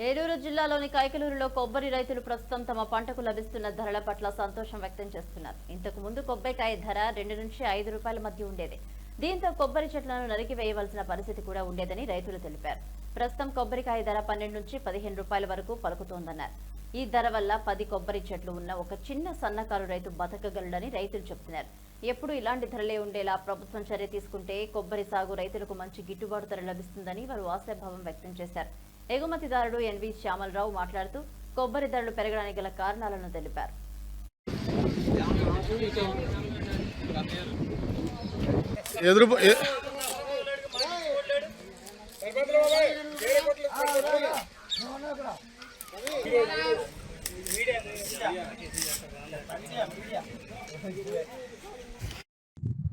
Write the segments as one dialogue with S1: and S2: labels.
S1: ఏలూరు జిల్లాలోని కైకలూరులో కొబ్బరి రైతులు ప్రస్తుతం తమ పంటకు లభిస్తున్న ధరల పట్ల సంతోషం వ్యక్తం చేస్తున్నారు. ఇంతకు ముందు కొబ్బరికాయ ధర 2 నుంచి 5 రూపాయల మధ్య ఉండేది. దీంతో కొబ్బరి చెట్లను నరికి వేయవలసిన పరిస్థితి కూడా ఉండేదని రైతులు తెలిపారు. ప్రస్తుతం కొబ్బరికాయ ధర 12 నుంచి 15 రూపాయల వరకు పలుకుతోందన్నారు. ఈ ధర వల్ల 10 కొబ్బరి చెట్లు ఉన్న ఒక చిన్న సన్నకారు రైతు బతకగలడని రైతులు చెబుతున్నారు. ఎప్పుడు ఇలాంటి ధరలే ఉండేలా ప్రభుత్వం చర్య తీసుకుంటే కొబ్బరి సాగు రైతులకు మంచి గిట్టుబాటు ధర లభిస్తుందని వారు ఆశాభావం వ్యక్తం చేశారు. ఎగుమతిదారుడు ఎన్వి శ్యామలరావు మాట్లాడుతూ కొబ్బరి ధరలు పెరగడానికి గల కారణాలను తెలిపారు.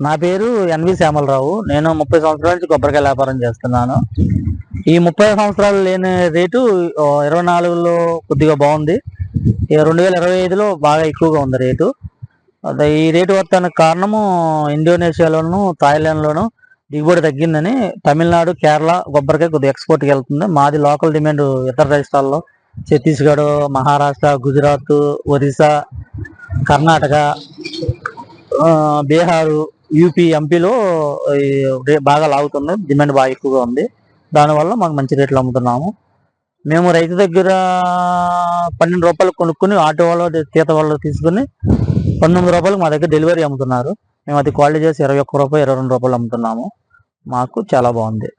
S2: నా పేరు ఎన్వి శ్యామలరావు. నేను 30 సంవత్సరాల నుంచి కొబ్బరికాయ వ్యాపారం చేస్తున్నాను. ఈ 30 సంవత్సరాలు లేని రేటు 24లో కొద్దిగా బాగుంది. 2025లో బాగా ఎక్కువగా ఉంది రేటు. ఈ రేటు వస్తానికి కారణము ఇండోనేషియాలోను థాయిలాండ్లోను దిగుబడి తగ్గిందని. తమిళనాడు కేరళ కొబ్బరికాయ కొద్దిగా ఎక్స్పోర్ట్కి వెళ్తుంది. మాది లోకల్ డిమాండ్ ఇతర రాష్ట్రాల్లో ఛత్తీస్గఢ్, మహారాష్ట్ర, గుజరాత్, ఒరిస్సా, కర్ణాటక, బీహారు, యూపీ, ఎంపీలో బాగా లాగుతుంది. డిమాండ్ బాగా ఎక్కువగా ఉంది. దానివల్ల మాకు మంచి రేట్లు అమ్ముతున్నాము. మేము రైతు దగ్గర 12 రూపాయలు కొనుక్కుని ఆటో వాళ్ళు తీత వాళ్ళు తీసుకుని 19 రూపాయలకు మా దగ్గర డెలివరీ అమ్ముతున్నారు. మేము అది క్వాలిటీ చేసి 21 రూపాయలు 22 రూపాయలు అమ్ముతున్నాము. మాకు చాలా బాగుంది.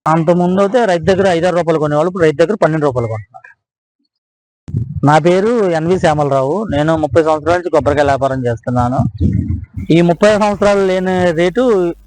S2: అంతకుముందు అయితే రైతు దగ్గర 5-6 రూపాయలు కొనేవాళ్ళు, ఇప్పుడు రైతు దగ్గర 12 రూపాయలు కొంటున్నారు. నా పేరు ఎన్వి శ్యామలరావు. నేను 30 సంవత్సరాల నుంచి కొబ్బరికాయ వ్యాపారం చేస్తున్నాను. ఈ 30 సంవత్సరాలు లేని రేటు